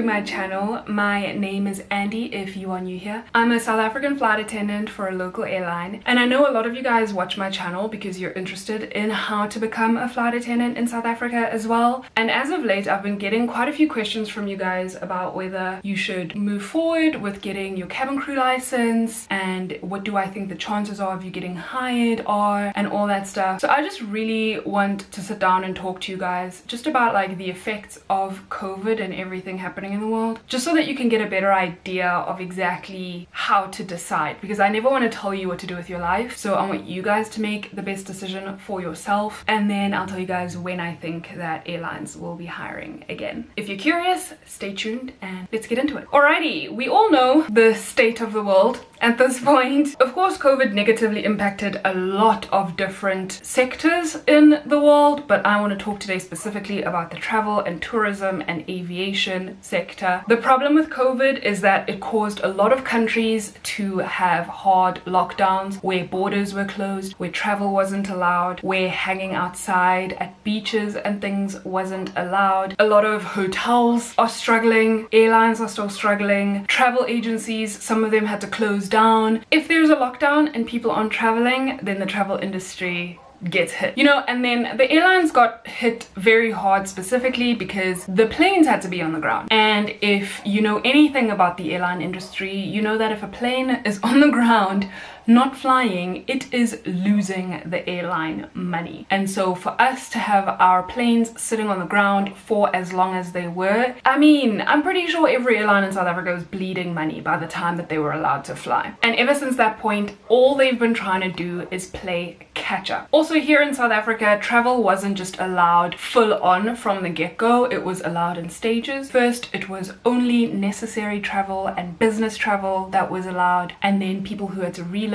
to my channel. My name is Andy if you are new here. I'm a South African flight attendant for a local airline, and I know a lot of you guys watch my channel because you're interested in how to become a flight attendant in South Africa as well. And as of late, I've been getting quite a few questions from you guys about whether you should move forward with getting your cabin crew license and what do I think the chances are of you getting hired are and all that stuff. So I just really want to sit down and talk to you guys just about like the effects of COVID and everything happening in the world, just so that you can get a better idea of exactly how to decide, because I never want to tell you what to do with your life. So I want you guys to make the best decision for yourself, and then I'll tell you guys when I think that airlines will be hiring again. If you're curious, stay tuned and let's get into it. Alrighty, we all know the state of the world at this point. Of course, COVID negatively impacted a lot of different sectors in the world, but I want to talk today specifically about the travel and tourism and aviation sector. The problem with COVID is that it caused a lot of countries to have hard lockdowns where borders were closed, where travel wasn't allowed, where hanging outside at beaches and things wasn't allowed. A lot of hotels are struggling, airlines are still struggling, travel agencies, some of them had to close down. If there's a lockdown and people aren't traveling, then the travel industry gets hit, you know. And then the airlines got hit very hard, specifically because the planes had to be on the ground. And if you know anything about the airline industry, you know that if a plane is on the ground not flying, it is losing the airline money. And so for us to have our planes sitting on the ground for as long as they were, I mean, I'm pretty sure every airline in South Africa was bleeding money by the time that they were allowed to fly. And ever since that point, all they've been trying to do is play catch up. Also here in South Africa, travel wasn't just allowed full on from the get-go, it was allowed in stages. First, it was only necessary travel and business travel that was allowed, and then people who had to relocate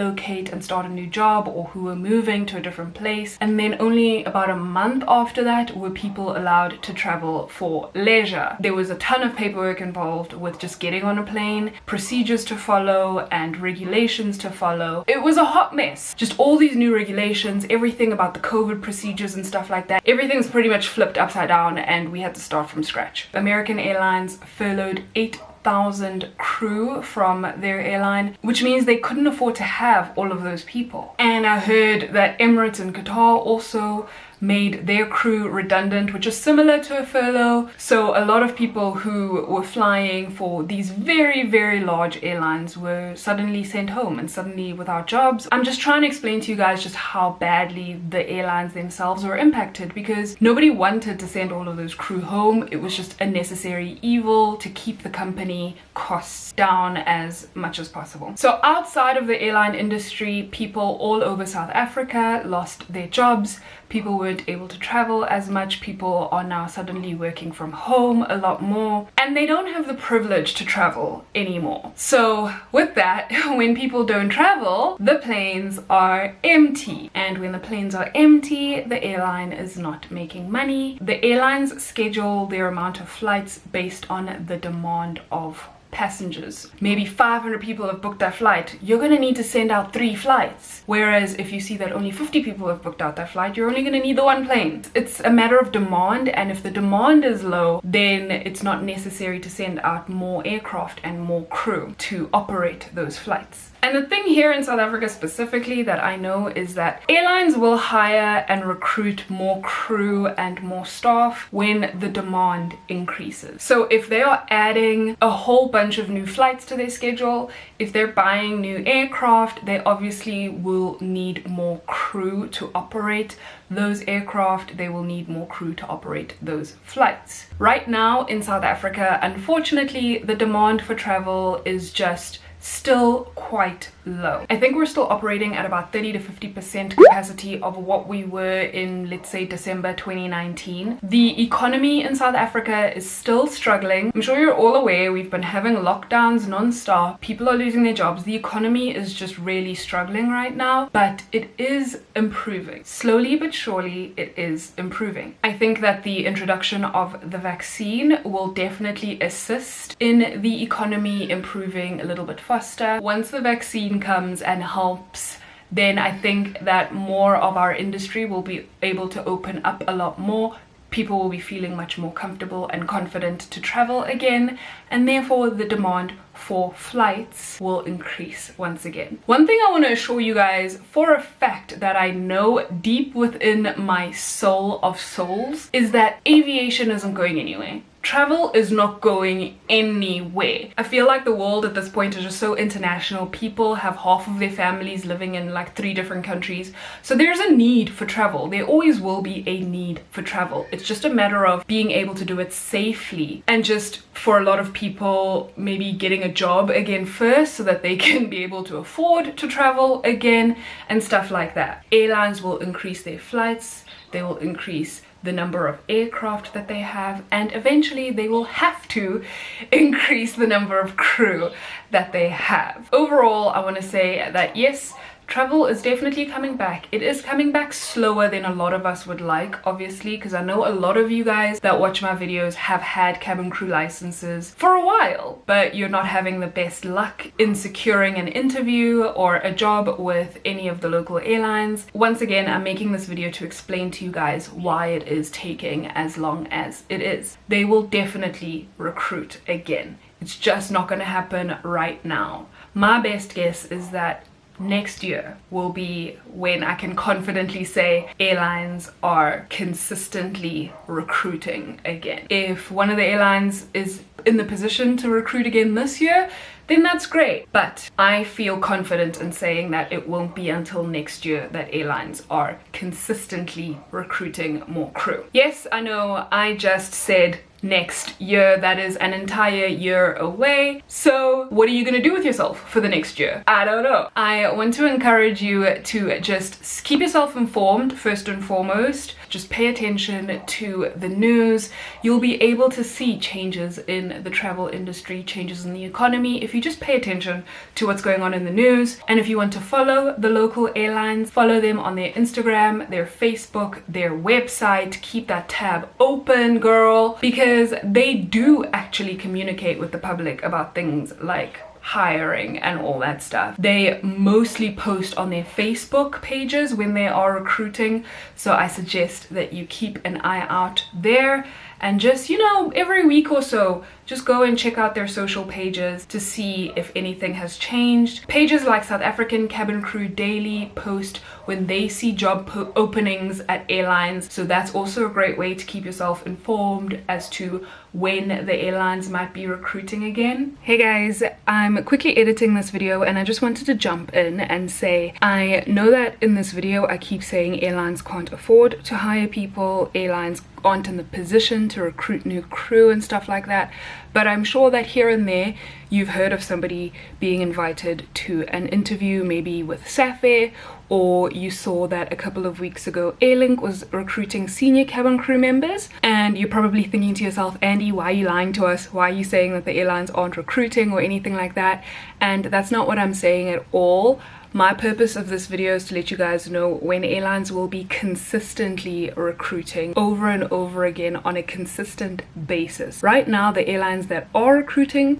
and start a new job or who were moving to a different place. And then only about a month after that were people allowed to travel for leisure. There was a ton of paperwork involved with just getting on a plane, procedures to follow and regulations to follow. It was a hot mess. Just all these new regulations, everything about the COVID procedures and stuff like that. Everything's pretty much flipped upside down and we had to start from scratch. American Airlines furloughed 8,000 crew from their airline, which means they couldn't afford to have all of those people. And I heard that Emirates and Qatar also made their crew redundant, which is similar to a furlough. So a lot of people who were flying for these very large airlines were suddenly sent home and suddenly without jobs. I'm just trying to explain to you guys just how badly the airlines themselves were impacted, because nobody wanted to send all of those crew home. It was just a necessary evil to keep the company costs down as much as possible. So outside of the airline industry, people all over South Africa lost their jobs. People weren't able to travel as much. People are now suddenly working from home a lot more, and they don't have the privilege to travel anymore. So with that, when people don't travel, the planes are empty. And when the planes are empty, the airline is not making money. The airlines schedule their amount of flights based on the demand of passengers. Maybe 500 people have booked that flight, you're going to need to send out 3 flights. Whereas if you see that only 50 people have booked out that flight, you're only going to need the 1 plane. It's a matter of demand, and if the demand is low, then it's not necessary to send out more aircraft and more crew to operate those flights. And the thing here in South Africa specifically that I know is that airlines will hire and recruit more crew and more staff when the demand increases. So if they are adding a whole bunch of new flights to their schedule, if they're buying new aircraft, they obviously will need more crew to operate those aircraft. They will need more crew to operate those flights. Right now in South Africa, unfortunately, the demand for travel is just still quite low. I think we're still operating at about 30 to 50% capacity of what we were in, let's say, December 2019. The economy in South Africa is still struggling. I'm sure you're all aware we've been having lockdowns non-stop. People are losing their jobs. The economy is just really struggling right now, but it is improving. Slowly but surely, it is improving. I think that the introduction of the vaccine will definitely assist in the economy improving a little bit faster. Once the vaccine comes and helps, then I think that more of our industry will be able to open up a lot more. people will be feeling much more comfortable and confident to travel again, and therefore the demand for flights will increase once again. One thing I want to assure you guys for a fact that I know deep within my soul of souls is that aviation isn't going anywhere. Travel is not going anywhere. I feel like the world at this point is just so international. People have half of their families living in like 3 different countries. So there's a need for travel. There always will be a need for travel. It's just a matter of being able to do it safely, and just for a lot of people maybe getting a job again first so that they can be able to afford to travel again and stuff like that. Airlines will increase their flights. They will increase the number of aircraft that they have, and eventually they will have to increase the number of crew that they have. Overall, I want to say that yes, travel is definitely coming back. It is coming back slower than a lot of us would like, obviously, because I know a lot of you guys that watch my videos have had cabin crew licenses for a while, but you're not having the best luck in securing an interview or a job with any of the local airlines. Once again, I'm making this video to explain to you guys why it is taking as long as it is. They will definitely recruit again. It's just not going to happen right now. My best guess is that next year will be when I can confidently say airlines are consistently recruiting again. If one of the airlines is in the position to recruit again this year, then that's great. But I feel confident in saying that it won't be until next year that airlines are consistently recruiting more crew. Yes, I know I just said next year. That is an entire year away. So what are you gonna do with yourself for the next year? I don't know. I want to encourage you to just keep yourself informed first and foremost. Just pay attention to the news. You'll be able to see changes in the travel industry, changes in the economy, if you just pay attention to what's going on in the news. And if you want to follow the local airlines, follow them on their Instagram, their Facebook, their website. Keep that tab open, girl, because they do actually communicate with the public about things like hiring and all that stuff. They mostly post on their Facebook pages when they are recruiting, so I suggest that you keep an eye out there, and just, you know, every week or so just go and check out their social pages to see if anything has changed. Pages like South African Cabin Crew Daily post when they see job openings at airlines, so that's also a great way to keep yourself informed as to when the airlines might be recruiting again. Hey guys, I'm quickly editing this video and I just wanted to jump in and say, I know that in this video I keep saying airlines can't afford to hire people, airlines aren't in the position to recruit new crew and stuff like that, but I'm sure that here and there you've heard of somebody being invited to an interview, maybe with Safair, or you saw that a couple of weeks ago Airlink was recruiting senior cabin crew members, and you're probably thinking to yourself, Andy, why are you lying to us? Why are you saying that the airlines aren't recruiting or anything like that? And that's not what I'm saying at all. My purpose of this video is to let you guys know when airlines will be consistently recruiting over and over again on a consistent basis. Right now, the airlines that are recruiting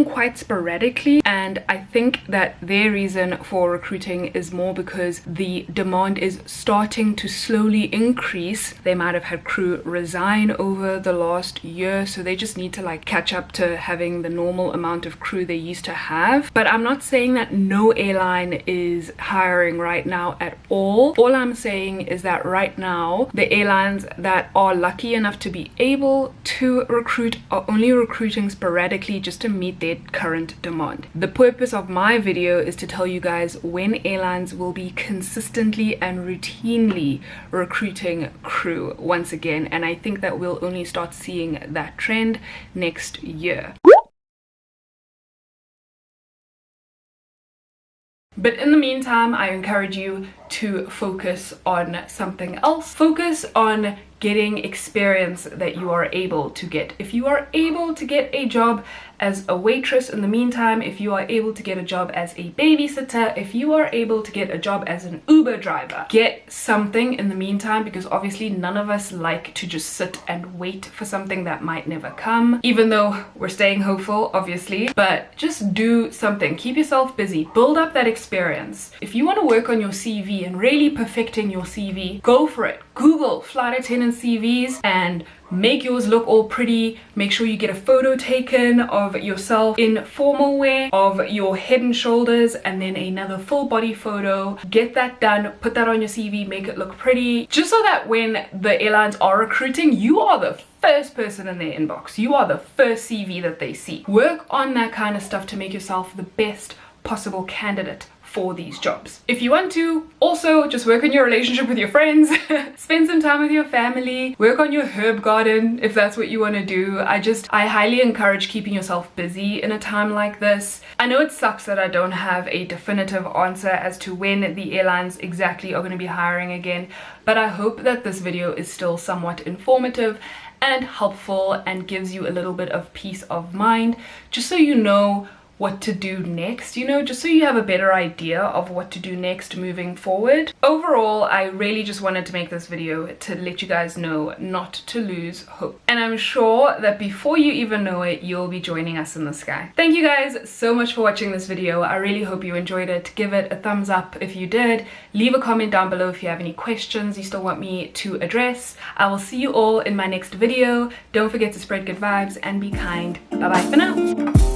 quite sporadically, and I think that their reason for recruiting is more because the demand is starting to slowly increase. They might have had crew resign over the last year, so they just need to like catch up to having the normal amount of crew they used to have. But I'm not saying that no airline is hiring right now at all. All I'm saying is that right now the airlines that are lucky enough to be able to recruit are only recruiting sporadically just to meet their current demand. The purpose of my video is to tell you guys when airlines will be consistently and routinely recruiting crew once again, and I think that we'll only start seeing that trend next year. But in the meantime, I encourage you to focus on something else. Focus on getting experience that you are able to get. If you are able to get a job as a waitress in the meantime, if you are able to get a job as a babysitter, if you are able to get a job as an Uber driver, get something in the meantime, because obviously none of us like to just sit and wait for something that might never come, even though we're staying hopeful, obviously. But just do something, keep yourself busy, build up that experience. If you want to work on your CV and really perfecting your CV, go for it. Google flight attendant CVs and make yours look all pretty. Make sure you get a photo taken of yourself in formal wear, of your head and shoulders, and then another full body photo. Get that done, put that on your CV, make it look pretty, just so that when the airlines are recruiting, you are the first person in their inbox. You are the first CV that they see. Work on that kind of stuff to make yourself the best possible candidate for these jobs. If you want to, also just work on your relationship with your friends, spend some time with your family, work on your herb garden if that's what you want to do. I highly encourage keeping yourself busy in a time like this. I know it sucks that I don't have a definitive answer as to when the airlines exactly are going to be hiring again, but I hope that this video is still somewhat informative and helpful and gives you a little bit of peace of mind, just so you know what to do next, you know, just so you have a better idea of what to do next moving forward. Overall, I really just wanted to make this video to let you guys know not to lose hope. And I'm sure that before you even know it, you'll be joining us in the sky. Thank you guys so much for watching this video. I really hope you enjoyed it. Give it a thumbs up if you did. Leave a comment down below if you have any questions you still want me to address. I will see you all in my next video. Don't forget to spread good vibes and be kind. Bye bye for now.